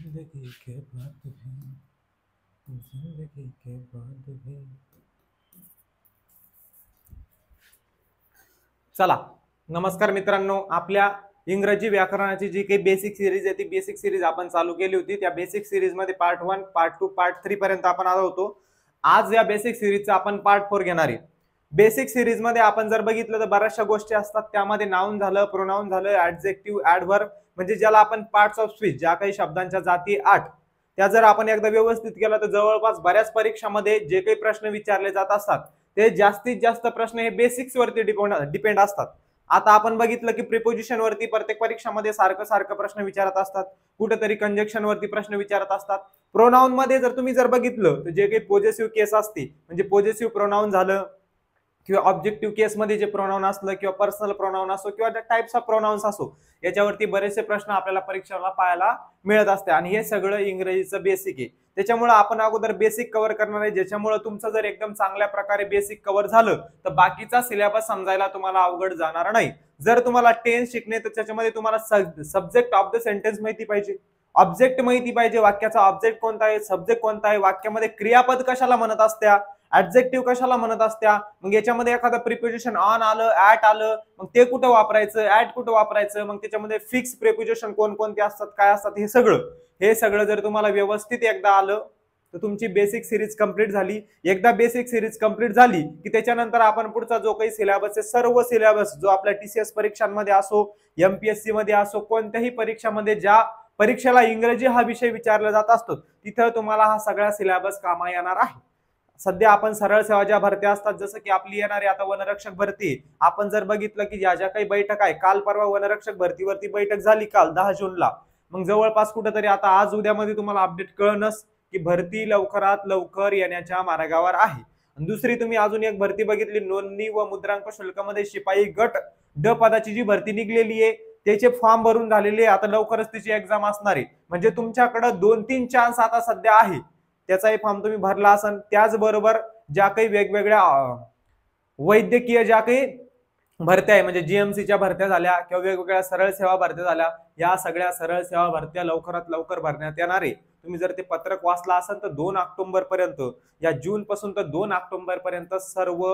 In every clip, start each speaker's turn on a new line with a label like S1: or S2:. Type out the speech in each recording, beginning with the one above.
S1: जिंदगी के बाद भी, जिंदगी के बाद भी। चला, नमस्कार मित्रांनो, आपल्या इंग्रजी व्याकरणाची जी काही बेसिक सिरीज आहे ती बेसिक सिरीज आपण चालू केली होती। त्या बेसिक सिरीज मध्ये पार्ट 1, पार्ट 2, पार्ट 3 पर्यंत आपण आलो होतो। आज या बेसिक सिरीजचा आपण पार्ट 4 घेणार आहे। बेसिक सिरीज मध्ये आपण जर बघितलं तर बऱ्याचशा गोष्टी असतात, त्यामध्ये नाउन झालं, प्रोनाउन झालं, ऍडजेक्टिव्ह, ऍडव्हर्ब, म्हणजे ज्याला आपण पार्ट्स ऑफ स्पीच, ज्या काही शब्दांच्या जाती 8, त्या जर आपण एकदा व्यवस्थित केलं तर जवळपास बऱ्याच परीक्षांमध्ये जे काही प्रश्न विचारले जात असतात ते जास्तीत जास्त प्रश्न हे बेसिक्स वरती डिपेंड असतात। आता आपण बघितलं की प्रिपोजिशन वरती प्रत्येक परीक्षामध्ये सारखं प्रश्न विचारत असतात, कुठेतरी कंजक्शन वरती प्रश्न विचारत असतात। प्रोनाउन मध्ये जर तुम्ही बघितलं तर जे काही पॉझेसिव्ह केस असते, म्हणजे पॉझेसिव्ह प्रोनाउन झालं किंवा ऑब्जेक्टिव्ह केस मध्ये जे प्रोनाउन असलं किंवा पर्सनल प्रोनाउन असो किंवा टाइप्स ऑफ प्रोनाउन्स असो, याच्यावरती बरेचसे प्रश्न आपल्याला परीक्षेला पाहायला मिळत असते आणि हे सगळं इंग्रजीचं बेसिक आहे। त्याच्यामुळे आपण अगोदर बेसिक कव्हर करणार आहे, ज्याच्यामुळे तुमचं जर एकदम चांगल्या प्रकारे बेसिक कव्हर झालं तर बाकीचा सिलेबस समजायला तुम्हाला अवघड जाणार नाही। जर तुम्हाला टेन्स शिकणे तर त्याच्यामध्ये तुम्हाला सब्जेक्ट ऑफ द सेंटेन्स माहिती पाहिजे, ऑब्जेक्ट माहिती पाहिजे, वाक्याचा ऑब्जेक्ट कोणता आहे, सब्जेक्ट कोणता आहे, वाक्यामध्ये क्रियापद कशाला म्हणत असत्या, ऍडजेक्टिव्ह कशाला म्हणत असत्या, मग याच्यामध्ये एखादं प्रिपोजिशन ऑन आलं, ऍट आलं, मग ते कुठं वापरायचं, ऍट कुठं वापरायचं, मग त्याच्यामध्ये फिक्स प्रिपोजिशन कोणकोणते असतात, काय असतात, हे सगळं जर तुम्हाला व्यवस्थित एकदा आलं तर तुमची बेसिक सिरीज कंप्लीट झाली। एकदा बेसिक सिरीज कंप्लीट झाली की त्याच्यानंतर आपण पुढचा जो काही सिलेबस आहे, सर्व सिलेबस जो आपल्या टीसीएस परीक्षांमध्ये असो, एमपीएससी मध्ये असो, कोणत्याही परीक्षामध्ये ज्या परीक्षेला इंग्रजी हा विषय विचारला जात असतो तिथं तुम्हाला हा सगळा सिलेबस कामा येणार आहे। सध्या आपण सरळ सेवा ज्या भरत्या असतात, जसं की आपली येणारी आता वनरक्षक भरती, आपण जर बघितलं की ज्या काही बैठक आहे, काल परवा वनरक्षक भरतीवरती बैठक झाली काल 10 जूनला, मग जवळपास कुठेतरी आता आज उद्यामध्ये तुम्हाला अपडेट कळणच की भरती लवकरात लवकर येण्याच्या मार्गावर आहे। दुसरी तुम्ही अजून एक भरती बघितली, नोंदणी व मुद्रांक शुल्कामध्ये शिपाई गट ड पदाची जी भरती निघलेली आहे त्याचे फॉर्म भरून झालेले, आता लवकरच त्याची एक्झाम असणार आहे। म्हणजे तुमच्याकडे 2-3 चान्स आता सध्या आहे, त्याचाही फॉर्म तुम्ही भरला असाल। त्याचबरोबर ज्या काही वेगवेगळ्या वैद्यकीय ज्या काही भरत्या आहे, म्हणजे जीएमसीच्या भरत्या झाल्या किंवा वेगवेगळ्या सरळ सेवा भरत्या झाल्या, या सगळ्या सरळ सेवा भरत्या लवकरात लवकर भरण्यात येणार आहे। तुम्ही जर ते पत्रक वाचला असाल तर 2 ऑक्टोबर पर्यंत, या जून पासून तर 2 ऑक्टोबर पर्यंत सर्व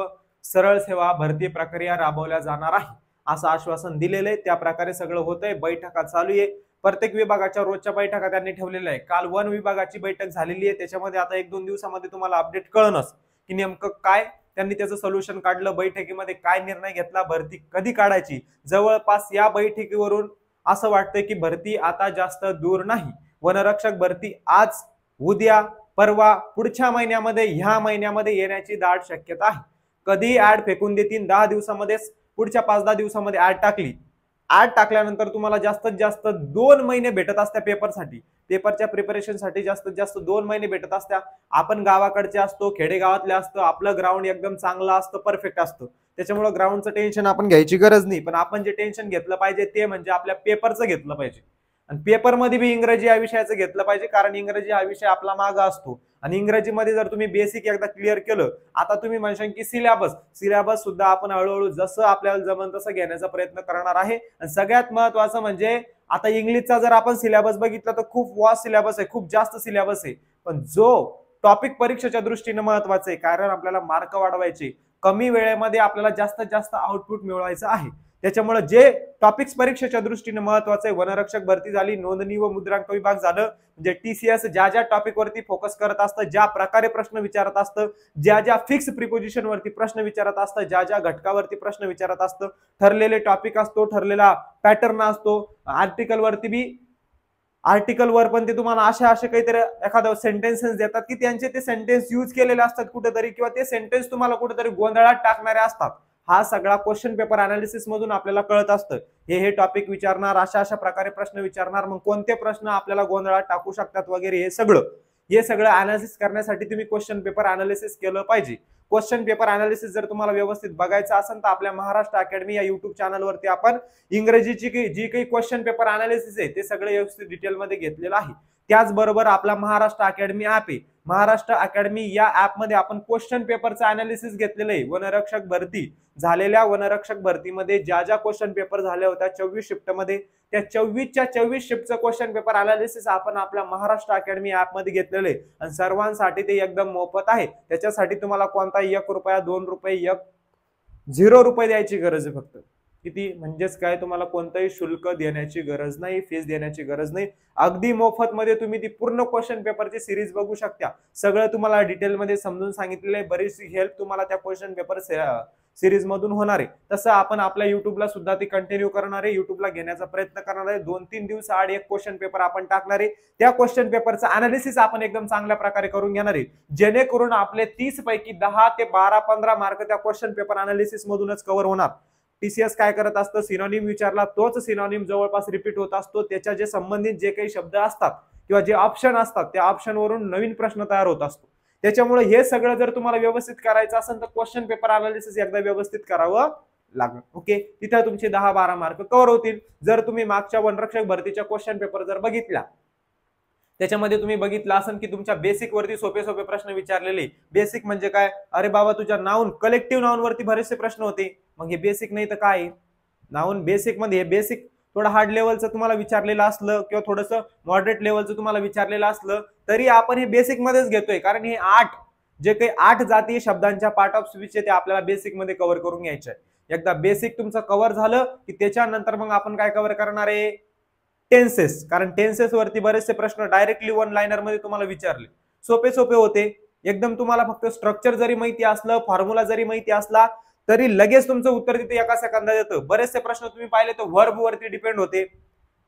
S1: सरळ सेवा भरती प्रक्रिया राबवल्या जाणार आहे असं आश्वासन दिलेलं आहे। त्या प्रकारे सगळं होतंय, बैठका चालू आहे, प्रत्येक विभागाच्या रोजच्या बैठका त्यांनी ठेवलेल्या आहे। काल वन विभागाची बैठक झालेली आहे, त्याच्यामध्ये आता 1-2 दिवसामध्ये तुम्हाला अपडेट कळणच की नेमकं काय त्यांनी त्याचं सोल्युशन काढलं, बैठकीमध्ये काय निर्णय घेतला, भरती कधी काढायची। जवळपास या बैठकीवरून असं वाटतंय की भरती आता जास्त दूर नाही, वनरक्षक भरती आज, उद्या, परवा, पुढच्या महिन्यामध्ये, ह्या महिन्यामध्ये येण्याची दाट शक्यता आहे। कधी ऍड फेकून देतील, 10 दिवसामध्येच, पुढच्या 5-10 दिवसामध्ये ऍड टाकली, ऍड टाकल्यानंतर तुम्हाला जास्तीत जास्त 2 महिने भेटत असत्या पेपरसाठी, पेपरच्या प्रिपरेशनसाठी जास्तीत जास्त 2 महिने भेटत असत्या। आपण गावाकडचे असतो, खेडेगावातले असतो, आपलं ग्राउंड एकदम चांगलं असतं, परफेक्ट असतं, त्याच्यामुळे ग्राउंडचं टेन्शन आपण घ्यायची गरज नाही। पण आपण जे टेन्शन घेतलं पाहिजे ते म्हणजे आपल्या पेपरचं घेतलं पाहिजे, आणि पेपरमध्ये बी इंग्रजी या विषयाचं घेतलं पाहिजे, कारण इंग्रजी हा विषय आपला मागा असतो। आणि इंग्रजीमध्ये जर तुम्ही बेसिक एकदा क्लिअर केलं, आता तुम्ही म्हणशाल की सिलेबस सुद्धा आपण हळूहळू जसं आपल्याला जमन तसं घेण्याचा प्रयत्न करणार आहे। आणि सगळ्यात महत्वाचं म्हणजे आता इंग्लिशचा जर आपण सिलेबस बघितला तर खूप वास्ट सिलेबस आहे, खूप जास्त सिलेबस आहे, पण जो टॉपिक परीक्षेच्या दृष्टीने महत्वाचं आहे, कारण आपल्याला मार्क वाढवायचे, कमी वेळेमध्ये आपल्याला जास्तीत जास्त आउटपुट मिळवायचं आहे। त्याच्यामुळे जे टॉपिक्स परीक्षेच्या दृष्टीने महत्वाचं आहे, वनरक्षक भरती झाली, नोंदणी व मुद्रांक विभाग झालं, म्हणजे टीसीएस ज्या टॉपिक वरती फोकस करत असतं, ज्या प्रकारे प्रश्न विचारत असतं, ज्या फिक्स प्रिपोजिशन वरती प्रश्न विचारत असतं, ज्या घटकावरती प्रश्न विचारत असतं, ठरलेले टॉपिक असतो, ठरलेला पॅटर्न असतो, आर्टिकल वरती बी, आर्टिकल वर पण ते तुम्हाला असे काहीतरी एखादं सेंटेन्सेस देतात की त्यांचे ते सेंटेन्स यूज केलेले असतात कुठेतरी, किंवा ते सेंटेन्स तुम्हाला कुठेतरी गोंधळात टाकणारे असतात। हा सगळा क्वेश्चन पेपर अनालिसिस मधून आपल्याला कळत असतं, हे टॉपिक विचारणार, अशा प्रकारे प्रश्न विचारणार, मग कोणते प्रश्न आपल्याला गोंधळात टाकू शकतात वगैरे, हे सगळं अनालिसिस करण्यासाठी तुम्ही क्वेश्चन पेपर अनालिसिस केलं पाहिजे। क्वेश्चन पेपर अनालिसिस जर तुम्हाला व्यवस्थित बघायचं असेल तर आपल्या महाराष्ट्र अकॅडमी या युट्यूब चॅनलवरती आपण इंग्रजीची जी काही क्वेश्चन पेपर अनालिसिस आहे ते सगळं व्यवस्थित डिटेलमध्ये घेतलेलं आहे, त्याचबरोबर आपला महाराष्ट्र अकॅडमी ऍप आहे. महाराष्ट्र अकॅडमी या ऍपमध्ये आपण क्वेश्चन पेपरचं अनालिसिस घेतलेलं आहे. वनरक्षक भरती झालेल्या वनरक्षक भरतीमध्ये ज्या ज्या क्वेश्चन पेपर झाल्या होत्या 24 शिफ्टमध्ये, त्या 24च्या 24 शिफ्टचं क्वेश्चन पेपर अनालिसिस आपण आपल्या महाराष्ट्र अकॅडमी ऍप मध्ये घेतलेलं आहे आणि सर्वांसाठी ते एकदम मोफत आहे. त्याच्यासाठी तुम्हाला कोणताही 1 रुपया 2 रुपये 0 रुपये द्यायची गरज आहे. फक्त किती म्हणजेच काय, तुम्हाला कोणताही शुल्क देण्याची गरज नाही, फीस देण्याची गरज नाही. अगदी मोफत मध्ये तुम्ही ती पूर्ण क्वेश्चन पेपरची सिरीज बघू शकता. सगळं तुम्हाला डिटेल मध्ये समजून सांगितलेलं आहे. बरीचशी हेल्प तुम्हाला त्या क्वेश्चन पेपर सिरीज मधून होणार आहे. तसं आपण आपल्या युट्यूबला सुद्धा ती कंटिन्यू करणार आहे. युट्यूबला घेण्याचा प्रयत्न करणार आहे. 2-3 दिवसाआड एक क्वेश्चन पेपर आपण टाकणार आहे. त्या क्वेश्चन पेपरचं अनालिसिस आपण एकदम चांगल्या प्रकारे करून घेणार आहे, जेणेकरून आपले 30 पैकी 10 ते 12-15 मार्क त्या क्वेश्चन पेपर अनालिसिस मधूनच कव्हर होणार. टीसीएस काय करत असतं, सिनोनिम विचारला तोच सिनोनिम जवळपास रिपीट होत असतो. त्याच्या जे संबंधित जे काही शब्द असतात किंवा जे ऑप्शन असतात त्या ऑप्शनवरून नवीन प्रश्न तयार होत असतो. त्याच्यामुळे हे सगळं जर तुम्हाला व्यवस्थित करायचं असेल तर क्वेश्चन पेपर अनालिसिस एकदा व्यवस्थित करावं लागेल. ओके, तिथे तुमचे 10-12 मार्क कव्हर होतील. जर तुम्ही मागच्या वनरक्षक भरतीच्या क्वेश्चन पेपर जर बघितला, त्याच्यामध्ये तुम्ही बघितलं असेल की तुमच्या बेसिक वरती सोपे सोपे प्रश्न विचारलेले. बेसिक म्हणजे काय, अरे बाबा तुझ्या नाउन कलेक्टिव्ह नाउन वरती बरेचसे प्रश्न होते. मग हे बेसिक नाही तर काय, नाउन बेसिक मध्ये हे बेसिक थोडं हार्ड लेवलचं तुम्हाला विचारलेलं असलं किंवा थोडंसं मॉडरेट लेवलचं तुम्हाला विचारलेलं असलं तरी आपण हे बेसिक मध्येच घेतोय. कारण हे 8 जे काही 8 जातीय शब्दांच्या पार्ट ऑफ स्पीच ते आपल्याला बेसिक मध्ये कव्हर करून घ्यायचे. एकदा बेसिक तुमचं कव्हर झालं की त्याच्यानंतर मग आपण काय कव्हर करणार आहे, टेन्सेस. कारण टेन्सेस वरती बरेचसे प्रश्न डायरेक्टली वन लाइनर मध्ये तुम्हाला विचारले, सोपे सोपे होते एकदम. तुम्हाला फक्त स्ट्रक्चर जरी माहिती असलं, फॉर्म्युला जरी माहिती असला तरी लगेच तुमचं उत्तर तिथे एका सेकंदात येतं. बरेचसे प्रश्न तुम्ही पाहिले तर व्हर्ब वरती डिपेंड होते,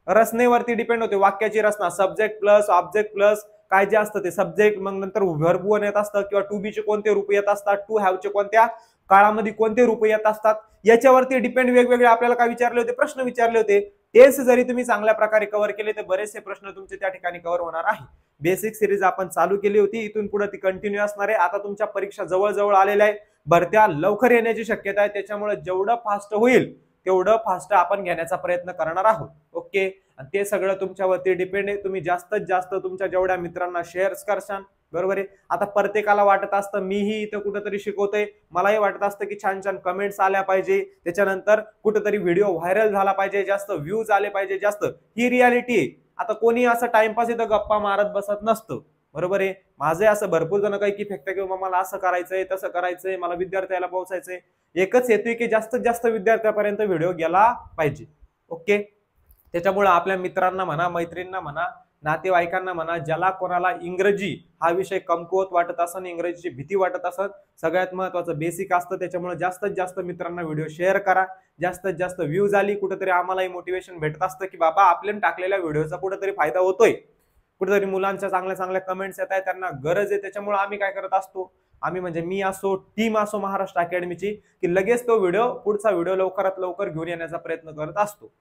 S1: रचनेवरती डिपेंड होते. वाक्याची रचना सब्जेक्ट प्लस ऑब्जेक्ट प्लस काय जे असतं ते सब्जेक्ट, मग नंतर व्हर्ब वन येत असतं किंवा टू बी चे कोणते रूप येत असतात, टू हॅव चे कोणत्या काळामध्ये कोणते रूप येत असतात, याच्यावरती डिपेंड वेगवेगळे आपल्याला काय विचारले होते, प्रश्न विचारले होते. टेन्स जरी तुम्ही चांगल्या प्रकारे कव्हर केले तर बरेचसे प्रश्न तुमचे त्या ठिकाणी कव्हर होणार आहे. बेसिक सिरीज आपण चालू केली होती, इथून पुढे ती कंटिन्यू असणार आहे. आता तुमच्या परीक्षा जवळ आलेल्या आहे, भरत्या लवकर येण्याची शक्यता आहे. त्याच्यामुळे जेवढं फास्ट होईल तेवढं फास्ट आपण घेण्याचा प्रयत्न करणार आहोत. ओके, आणि ते सगळं तुमच्यावरती डिपेंड आहे. तुम्ही जास्तीत जास्त तुमच्या जेवढ्या मित्रांना शेअर करशाल, बरोबर आहे. आता प्रत्येकाला वाटत असतं मीही इथं कुठेतरी शिकवतोय, मलाही वाटत असतं की छान छान कमेंट्स आल्या पाहिजे, त्याच्यानंतर कुठेतरी व्हिडिओ व्हायरल झाला पाहिजे, जास्त व्ह्यूज आले पाहिजे जास्त. ही रियालिटी आहे. आता कोणी असं टाइमपास इथं गप्पा मारत बसत नसतं, बरोबर आहे. माझे असं भरपूर जण काही की फेकतं किंवा मला असं करायचंय तसं करायचंय, मला विद्यार्थ्याला पोहोचायचंय. एकच हेतू की जास्तीत जास्त विद्यार्थ्यापर्यंत व्हिडिओ गेला पाहिजे. ओके, त्याच्यामुळे आपल्या मित्रांना म्हणा, मैत्रिणींना म्हणा, नातेवाईकांना म्हणा, ज्याला कोणाला इंग्रजी हा विषय कमकुवत वाटत असेल, इंग्रजीची भीती वाटत असेल, सगळ्यात महत्वाचं बेसिक असतं. त्याच्यामुळे जास्तीत जास्त मित्रांना व्हिडिओ शेअर करा. जास्तीत जास्त व्ह्यूज आली कुठेतरी आम्हालाही मोटिवेशन भेटत असतं की बाबा आपल्याला टाकलेल्या व्हिडिओचा कुठेतरी फायदा होतोय, कुठेतरी मुलांच्या चांगल्या चांगल्या कमेंट्स येत आहेत, त्यांना गरज आहे. त्याच्यामुळे आम्ही काय करत असतो, आम्ही म्हणजे मी असो, टीम असो महाराष्ट्र अकॅडमीची, की लगेच तो पुढचा व्हिडिओ लवकरात लवकर घेऊन येण्याचा प्रयत्न करत असतो.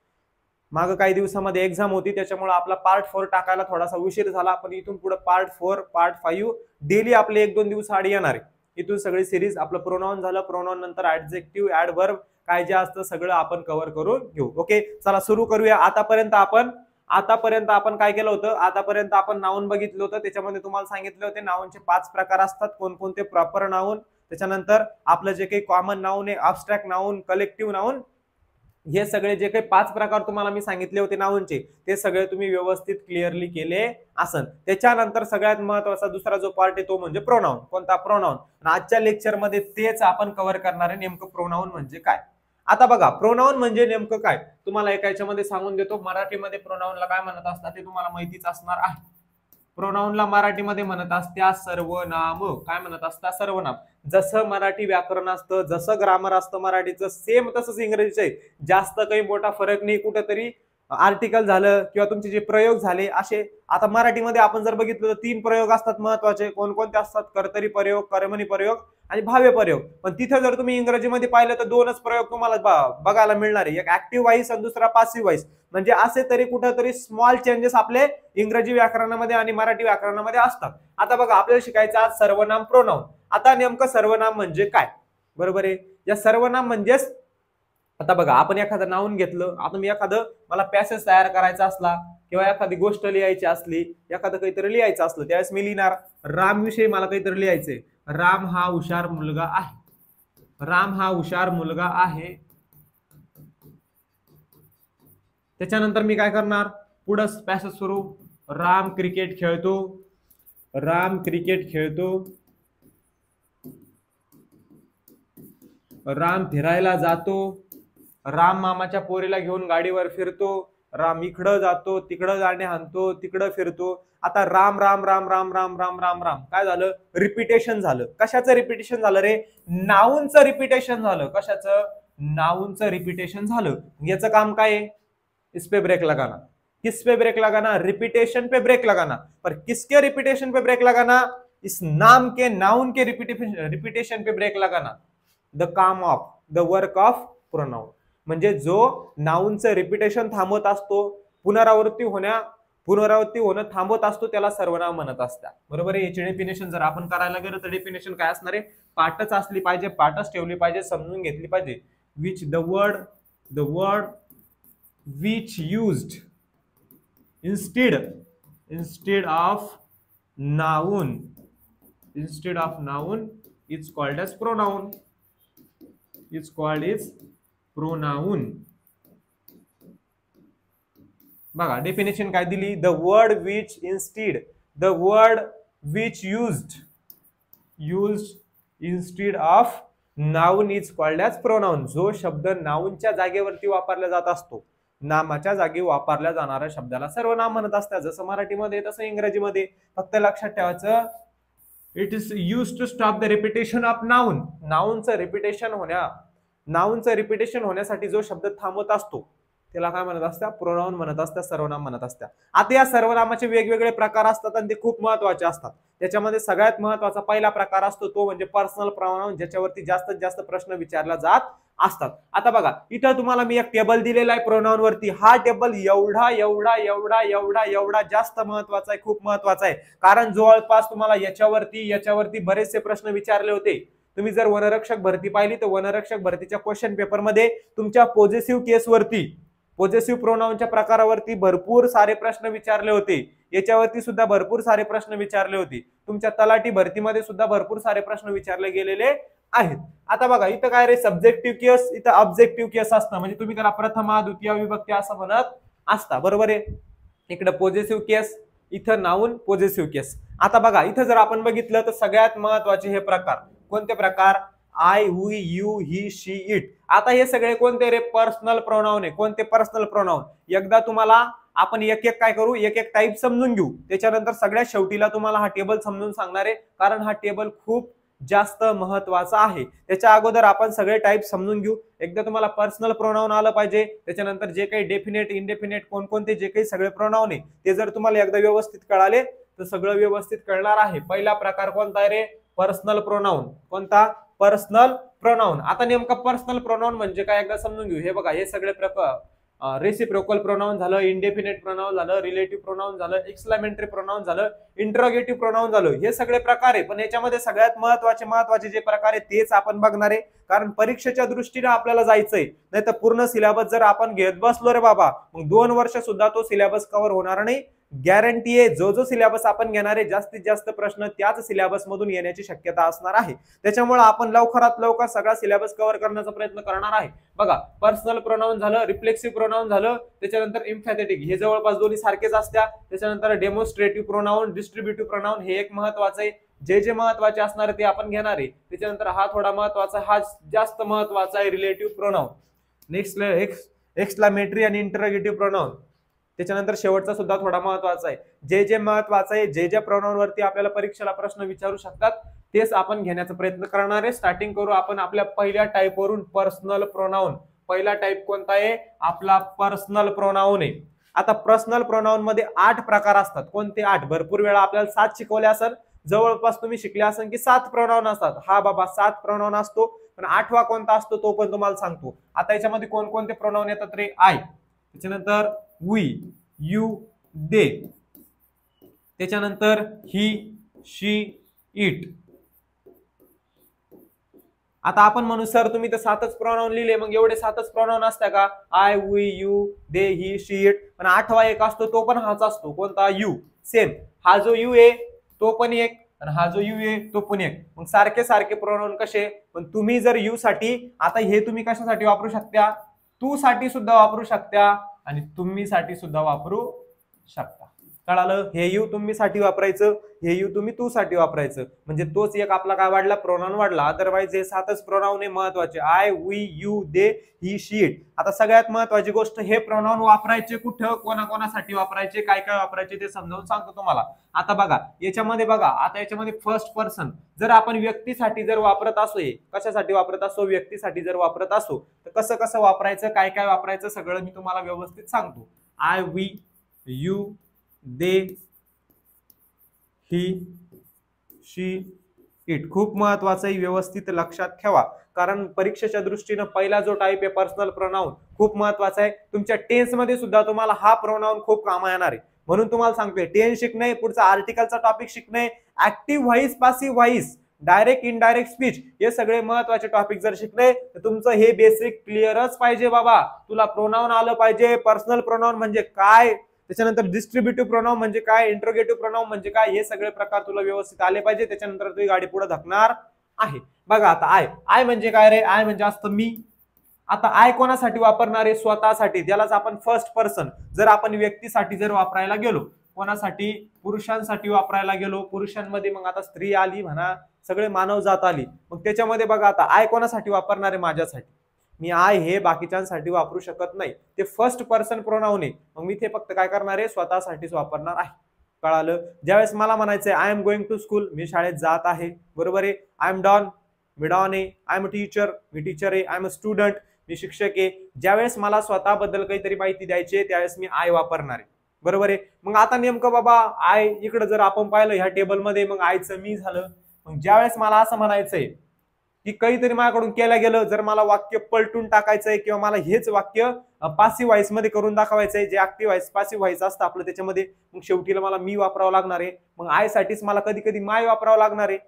S1: मागे काही दिवसामध्ये एक्झाम होती, त्याच्यामुळे आपला पार्ट 4 टाकायला थोडासा उशीर झाला, पण इथून पुढे पार्ट 4 पार्ट 5 डेली आपले 1-2 दिवस आड येणार आहे. इथून सगळी सिरीज आपलं प्रोनाउन झालं, प्रोनाउन नंतर ऍडजेक्टिव्ह ऍडव्हर्ब काय जे असतं सगळं आपण कव्हर करून घेऊ. ओके, चला सुरू करूया. आतापर्यंत आपण काय केलं होतं, आतापर्यंत आपण नाउन बघितलं होतं. त्याच्यामध्ये तुम्हाला सांगितले होते नाउनचे 5 प्रकार असतात, कोणकोणते, प्रॉपर नाउन, त्याच्यानंतर आपलं जे काही कॉमन नाउन आहे, अब्स्ट्रॅक्ट नाउन, कलेक्टिव्ह नाउन, हे सगळे जे काही 5 प्रकार तुम्हाला मी सांगितले होते नाउनचे, ते सगळे तुम्ही व्यवस्थित क्लिअरली केले असन. त्याच्यानंतर सगळ्यात महत्वाचा दुसरा जो पार्ट आहे तो म्हणजे प्रोनाउन. कोणता, प्रोनाउन. आजच्या लेक्चर मध्ये तेच आपण कव्हर करणार आहे, नेमकं प्रोनाउन म्हणजे काय. आता बघा, प्रोनाउन म्हणजे नेमकं काय तुम्हाला एका याच्यामध्ये सांगून देतो. मराठीमध्ये प्रोनाउनला काय म्हणत असतात ते तुम्हाला माहितीच असणार आहे. प्रोनाउनला मराठीमध्ये म्हणत असत्या सर्वनाम. काय म्हणत असतात, सर्वनाम. जसं मराठी व्याकरण असतं, जसं ग्रामर असतं मराठीचं, सेम तसंच इंग्रजीचं आहे. जास्त काही मोठा फरक नाही. कुठेतरी आर्टिकल झालं किंवा तुमचे जे प्रयोग झाले असे, आता मराठीमध्ये आपण जर बघितलं तर 3 प्रयोग असतात महत्वाचे. कोणकोणते असतात, कर्तरी प्रयोग, कर्मणी प्रयोग आणि भाव्य प्रयोग. पण तिथे जर तुम्ही इंग्रजीमध्ये पाहिलं तर 2च प्रयोग तुम्हाला बघायला मिळणार आहे, एक ऍक्टिव्ह व्हॉइस आणि दुसरा पॅसिव्ह व्हॉइस. म्हणजे असे तरी कुठेतरी स्मॉल चेंजेस आपले इंग्रजी व्याकरणामध्ये आणि मराठी व्याकरणामध्ये असतात. आता बघा, आपल्याला शिकायचं आज सर्वनाम, प्रोनाउन. आता नेमकं सर्वनाम म्हणजे काय, बरोबर आहे. या सर्वनाम म्हणजेच, आता बघा आपण एखादं नाउन घेतलं, आता मी एखादं मला पॅसेज तयार करायचा असला किंवा एखादी गोष्ट लिहायची असली, एखादं काहीतरी लिहायचं असलं त्यावेळेस मी लिहिणार राम विषयी मला काहीतरी लिहायचंय, राम हा हुशार मुलगा आहे, राम हा हुशार मुलगा आहे. त्याच्यानंतर मी काय करणार, पुढे पॅसेज सुरू, राम क्रिकेट खेळतो, राम क्रिकेट खेळतो, राम फिरायला जातो, राम मामाच्या पोरीला घेऊन गाडीवर फिरतो, राम इकडं जातो, तिकडं जाणे हाणतो, तिकडं फिरतो. आता राम राम राम राम राम राम राम राम काय झालं, रिपिटेशन झालं. कशाचं रिपिटेशन झालं रे, नाऊनचं रिपिटेशन झालं. कशाचं, नाऊनचं रिपिटेशन झालं. याचं काम काय आहे, इस पे ब्रेक लगाना. किस पे ब्रेक लगाना, रिपीटेशन पे ब्रेक लगाना. पर किसके रिपीटेशन पे ब्रेक लगाना, इस नाम के नाउन के रिपीटेशन पे ब्रेक लगाना. द काम of the work of pronoun. म्हणजे जो नाउनचं रिपीटेशन थांबवत असतो, पुनरावृत्ती होणं थांबवत असतो, त्याला सर्वनाम म्हणत असतात. बरोबर आहे. याची डेफिनेशन जर आपण करायला गेलो तर डेफिनेशन काय असणार आहे, पाठच असली पाहिजे, पाठच ठेवली पाहिजे, समजून घेतली पाहिजे. Which the word which used instead of noun is called as pronoun. बघा डेफिनेशन काय दिली, the word which used instead of noun is called as pronoun. जो शब्द नाउनच्या जागेवरती वापरला जात असतो, नामाच्या जागी वापरल्या जाणाऱ्या शब्दाला सर्वनाम म्हणत असतात. जसं मराठीमध्ये तसं इंग्रजीमध्ये. फक्त लक्षात ठेवायचं, it is used to stop the repetition of noun. नाउनचं रिपिटेशन होण्यासाठी जो शब्द थांबवत असतो त्याला काय म्हणत असतात, प्रोनाउन म्हणत असतात, सर्वनाम म्हणत असतात. आता या सर्वनामाचे वेगवेगळे प्रकार असतात आणि ते खूप महत्वाचे असतात. त्याच्यामध्ये सगळ्यात महत्वाचा पहिला प्रकार असतो तो म्हणजे पर्सनल प्रोनाउन, ज्याच्यावरती जास्तीत जास्त प्रश्न विचारला जात असतात. आता बघा इथं तुम्हाला मी एक टेबल दिलेला आहे प्रोनाउन वरती. हा टेबल एवढा एवढा एवढा एवढा एवढा जास्त महत्वाचा आहे, खूप महत्वाचा आहे. कारण जवळपास तुम्हाला याच्यावरती बरेचसे प्रश्न विचारले होते. तुम्ही जर वनरक्षक भरती पाहिली तर वनरक्षक भरतीच्या क्वेश्चन पेपरमध्ये तुमच्या पॉझिटिव्ह प्रोनाउनच्या प्रकारावरती भरपूर सारे प्रश्न विचारले होते. याच्यावरती सुद्धा भरपूर सारे प्रश्न विचारले होते. तुमच्या तलाठी भरतीमध्ये सुद्धा भरपूर सारे प्रश्न विचारले गेलेले आहेत. आता बघा इथं काय रे, सब्जेक्टिव्ह केस, इथं ऑब्जेक्टिव्ह केस असतं. म्हणजे तुम्ही त्याला प्रथमा द्वितीय विभक्ती असं म्हणत असता. बरोबर आहे. इकडे पॉझिटिव्ह केस, इथं नाउन पॉझिटिव्ह केस. आता बघा इथं जर आपण बघितलं तर सगळ्यात महत्वाचे हे प्रकार कोणते प्रकार, I, we, you, he, she, it. आता हे सगळे कोणते रे, पर्सनल प्रोनाउन आहे. कोणते पर्सनल प्रोनाउन, एकदा तुम्हाला आपण एक एक काय करू, एक एक टाईप समजून घेऊ. त्याच्यानंतर सगळ्यात शेवटीला तुम्हाला हा टेबल समजून सांगणार आहे, कारण हा टेबल खूप जास्त महत्वाचा आहे. त्याच्या अगोदर आपण सगळे टाईप समजून घेऊ. एकदा तुम्हाला पर्सनल प्रोनाउन आलं पाहिजे, त्याच्यानंतर जे काही डेफिनेट, इनडेफिनेट, कोणकोणते जे काही सगळे प्रोनाउन आहे ते जर तुम्हाला एकदा व्यवस्थित कळाले तर सगळं व्यवस्थित कळणार आहे. पहिला प्रकार कोणता आहे रे, पर्सनल प्रोनाउन. कोणता, पर्सनल प्रोनाउन. आता नेमका पर्सनल प्रोनाउन म्हणजे काय एकदा समजून घेऊ. हे बघा हे सगळे प्रकार, रेसिप्रोकल प्रोनाउन झालं, इंडेफिनेट प्रोनाउन झालं, रिलेटिव्ह प्रोनाउन झालं, एक्सक्लेमेटरी प्रोनाउन झालं, इंटरोगेटिव्ह प्रोनाउन झालं. हे सगळे प्रकार आहे. पण याच्यामध्ये सगळ्यात महत्वाचे जे प्रकार आहे तेच आपण बघणार आहे. कारण परीक्षेच्या दृष्टीने आपल्याला जायचंय. नाही तर पूर्ण सिलेबस जर आपण घेत बसलो रे बाबा, मग 2 वर्ष सुद्धा तो सिलेबस कव्हर होणार नाही. गॅरंटी आहे. जो सिलेबस आपण घेणार आहे जास्तीत जास्त प्रश्न त्याच सिलेबस मधून येण्याची शक्यता असणार आहे. त्याच्यामुळे आपण लवकरात लवकर सगळा सिलेबस कव्हर करण्याचा प्रयत्न करणार आहे. बघा पर्सनल प्रोनाउन झालं, रिफ्लेक्सिव्ह प्रोनाउन झालं, त्याच्यानंतर एम्फॅथेटिक, हे जवळपास दोन्ही सारखेच असतात. त्याच्यानंतर डेमॉन्स्ट्रेटिव्ह प्रोनाउन, डिस्ट्रीब्युटिव्ह प्रोनाउन, हे एक महत्वाचं आहे. जे महत्वाचे असणार ते आपण घेणार आहे. त्याच्यानंतर हा थोडा महत्वाचा, हा जास्त महत्वाचा आहे, रिलेटिव्ह प्रोनाउन. नेक्स्ट एक्सक्लेमेटरी आणि इंटरोगेटिव्ह प्रोनाउन. त्याच्यानंतर शेवटचा सुद्धा थोडा महत्वाचा आहे. जे महत्वाचं आहे, जे प्रोनाउन वरती आपल्याला परीक्षेला प्रश्न विचारू शकतात तेच आपण घेण्याचा प्रयत्न करणार आहे. स्टार्टिंग करू आपण आपल्या पहिल्या टाईप वरून, पर्सनल प्रोनाउन. पहिला टाईप कोणता आहे, आपला पर्सनल प्रोनाउन आहे. आता पर्सनल प्रोनाउन मध्ये 8 प्रकार असतात. कोणते 8, भरपूर वेळा आपल्याला 7 शिकवले असेल, जवळपास तुम्ही शिकले असेल की 7 प्रोनाउन असतात. हा बाबा 7 प्रोनाउन असतो, पण 8वा कोणता असतो तो पण तुम्हाला सांगतो. आता याच्यामध्ये कोणकोणते प्रोनाउन येतात रे, आय, त्याच्यानंतर वी, यू, दे, त्याच्यानंतर ही, शी, इट, आता आपण म्हणू सर तुम्ही तर 7च प्रोनाउन लिहिले, मग एवढे 7च प्रोनाउन असतात का? I, we, you, they, he, she, it. पण 8वा एक असतो तो पण हाच असतो, कोणता? यू. सेम हा जो यू आहे तो पण एक आणि हा जो यू आहे तो पण एक. मग सारखे सारखे प्रोनाउन कसे? पण तुम्ही जर यू साठी आता हे तुम्ही कशासाठी वापरू शकता? तू साठी सुद्धा वापरू शकता आणि तुम्ही साठी सुद्धा वापरू शकता. कळालं? हे यू तुम्ही साठी वापरायचं, हे यू तुम्ही तू साठी वापरायचं, म्हणजे तोच एक आपला काय वाढला? प्रोनाउन वाढला. अदरवाइज हे 7च प्रोनाउन आहे महत्वाचे, I, we, you, they, he, she, it. आता सगळ्यात महत्वाची गोष्ट, हे प्रोनाउन वापरायचे कुठं, कोणाकोणासाठी वापरायचे, काय काय वापरायचे ते समजावून सांगतो तुम्हाला. आता बघा याच्यामध्ये, बघा आता याच्यामध्ये फर्स्ट पर्सन जर आपण व्यक्तीसाठी जर वापरत असो, कशासाठी वापरत असो? व्यक्तीसाठी जर वापरत असो तर कसं कसं वापरायचं, काय काय वापरायचं सगळं मी तुम्हाला व्यवस्थित सांगतो. I, we, you, they, he, she, it. खूप महत्वाचं आहे, व्यवस्थित लक्षात ठेवा, कारण परीक्षेच्या दृष्टीने पहिला जो टाइप आहे पर्सनल प्रोनाउन खूप महत्वाचा आहे. तुमच्या टेन्स मध्ये सुद्धा तुम्हाला हा प्रोनाउन खूप कामा येणार आहे, म्हणून तुम्हाला सांगतोय टेन्स शिकणे, पुढचा आर्टिकलचा टॉपिक शिकणे, active voice, passive voice, direct indirect speech, हे सगळे महत्वाचे टॉपिक जर शिकले तर तुमचं हे बेसिक क्लिअरच पाहिजे बाबा. तुला प्रोनाउन आलं पाहिजे, पर्सनल प्रोनाउन म्हणजे काय, त्याच्यानंतर डिस्ट्रीब्युटिव्ह प्रोनाउन म्हणजे काय, इंट्रोगेटिव्ह प्रोनाउन म्हणजे काय, हे सगळे प्रकार तुला व्यवस्थित आले पाहिजे. त्याच्यानंतर तुझी गाडी पुढे धकणार आहे. बघा आता आय, आय म्हणजे काय रे? आय म्हणजे असतं मी. आता आय कोणासाठी वापरणार आहे? स्वतःसाठी, त्यालाच आपण फर्स्ट पर्सन. जर आपण व्यक्तीसाठी जर वापरायला गेलो, कोणासाठी? पुरुषांसाठी वापरायला गेलो, पुरुषांमध्ये मग आता स्त्री आली म्हणा, सगळे मानव जात आली, मग त्याच्यामध्ये बघा आता आय कोणासाठी वापरणार आहे? माझ्यासाठी. मी आय हे बाकीच्यांसाठी वापरू शकत नाही, ते फर्स्ट पर्सन प्रोनाउन आहे, मग मी ते फक्त काय करणार आहे? स्वतःसाठीच वापरणार आहे. कळालं? ज्यावेळेस मला म्हणायचंय I am going to school, मी शाळेत जात आहे, बरोबर आहे. आय एम डॉन, मी डॉन आहे. आय एम अ टीचर, मी टीचर आहे. आय एम अ स्टुडंट, मी शिक्षक आहे. ज्यावेळेस मला स्वतःबद्दल काहीतरी माहिती द्यायची आहे त्यावेळेस मी आय वापरणार आहे, बरोबर आहे. मग आता नेमकं बाबा आय इकडे जर आपण पाहिलं ह्या टेबलमध्ये, मग आयचं मी झालं. मग ज्यावेळेस मला असं म्हणायचंय की काहीतरी माझ्याकडून केलं गेलं, जर मला वाक्य पलटून टाकायचंय किंवा मला हेच वाक्य पासिव्ह व्हॉइस मध्ये करून दाखवायचंय, जे ऍक्टिव्ह व्हॉइस पासिव्ह व्हॉइस असतं आपलं त्याच्यामध्ये, मग शेवटीला मला मी वापरावं लागणार आहे. मग आय साठीच मला कधी कधी माय वापरावं लागणार आहे,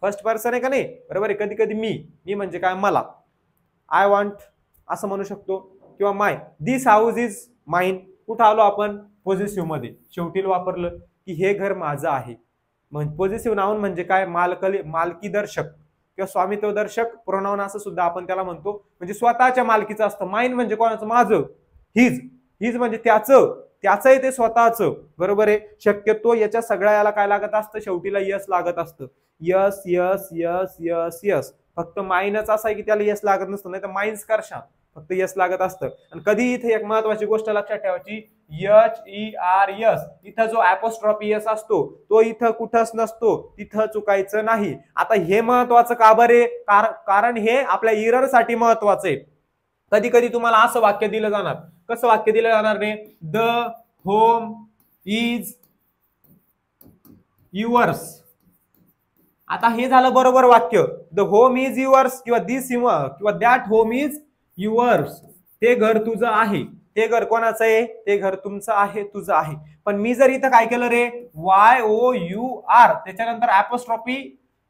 S1: फर्स्ट पर्सन आहे का नाही, बरोबर आहे. कधी कधी मी म्हणजे काय? मला. आय वॉन्ट असं म्हणू शकतो, किंवा माय, दिस हाऊस इज माइन. कुठं आलो आपण? पॉझिटिव्ह मध्ये, शेवटीला वापरलं की हे घर माझं आहे. मग पॉझिटिव्ह नाउन म्हणजे काय? मालकी दर्शक किंवा स्वामित्व दर्शक प्रोनाउन असं सुद्धा आपण त्याला म्हणतो, म्हणजे स्वतःच्या मालकीचं असतं. माइन म्हणजे कोणाचं? माझं. हिज, हिज म्हणजे त्याचं, त्याचं आहे ते स्वतःचं, बरोबर आहे. शक्यतो याच्या सगळ्या याला काय लागत असतं? शेवटीला यस लागत असतं. Yes yes yes yes yes. फक्त माइनच असं आहे की त्याला यस लागत नसतं, नाही तर माइन्स करशा फक्त यस लागत असतं. आणि कधी इथे एक महत्वाची गोष्ट लक्षात ठेवायची, HERS, इथं जो अपोस्ट्रॉफी एस असतो तो इथं कुठंच नसतो, तिथं चुकायचं नाही. आता हे महत्वाचं का बरे? कारण हे आपल्या इरर साठी महत्वाचं आहे. कधी कधी तुम्हाला असं वाक्य दिलं जाणार, कसं वाक्य दिलं जाणार रे? The home is yours. आता हे झालं बरोबर वाक्य, द होम इज युअर्स किंवा दिस किंवा दॅट होम इज युअर्स. ते घर तुझं आहे. ते घर कोणाचं आहे? ते घर तुमचं आहे, तुझं आहे. पण मी जर इथं काय केलं रे? YOUR त्याच्यानंतर अपोस्ट्रॉफी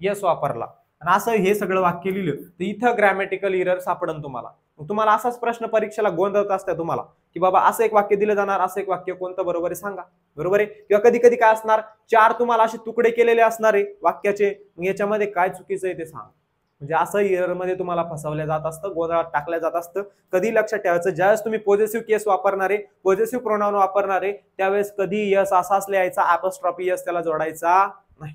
S1: यस वापरला आणि असं हे सगळं वाक्य लिहिलं तर इथं ग्रॅमॅटिकल इरर सापडन तुम्हाला. तुम्हाला असाच प्रश्न परीक्षेला गोंधळत असतात तुम्हाला की बाबा असं एक वाक्य दिलं जाणार, असं एक वाक्य कोणतं बरोबर आहे सांगा, बरोबर आहे. किंवा कधी कधी काय असणार, 4 तुम्हाला असे तुकडे केलेले असणार आहे वाक्याचे, मग याच्यामध्ये काय चुकीचं आहे ते सांग. म्हणजे असं इरर मध्ये तुम्हाला फसवलं जात असतं, गोंधळात टाकलं जात असतं. कधी लक्षात ठेवायचं, ज्यावेळेस तुम्ही पॉझिटिव्ह केस वापरणारे, पॉझिटिव्ह प्रोनाउन वापरणारे, त्यावेळेस कधी यस असाच लिहायचा, अपोस्ट्रॉफी यस त्याला जोडायचा नाही.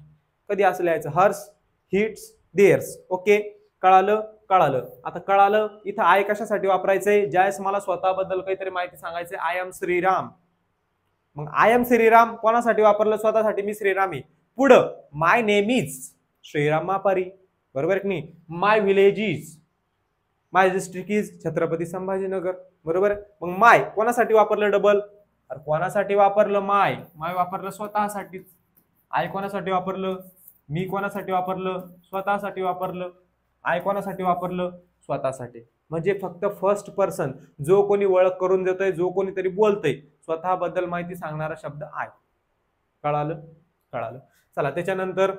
S1: कधी असं लिहायचं, हर्स, हिट्स, देअर्स. ओके, कळालं? कळालं. आता कळालं इथं आय कशासाठी वापरायचंय? ज्यावेळेस मला स्वतःबद्दल काहीतरी माहिती सांगायचंय, आय एम श्रीराम. मग आय एम श्रीराम कोणासाठी वापरलं? स्वतःसाठी, मी श्रीराम आहे. पुढं my name is Shriram Mapari, बरोबर की नाही. My village is, my district is Chhatrapati Sambhajinagar, बरोबर. मग माय कोणासाठी वापरलं डबल? अरे कोणासाठी वापरलं? माय वापरलं स्वतःसाठीच. आय कोणासाठी वापरलं? मी कोणासाठी वापरलं? स्वतःसाठी वापरलं. आय कोणासाठी वापरलं? स्वतःसाठी. म्हणजे फक्त फर्स्ट पर्सन, जो कोणी ओळख करून देतोय, जो कोणीतरी बोलतोय, स्वतःबद्दल माहिती सांगणारा शब्द आय. कळालं? कळालं. चला त्याच्यानंतर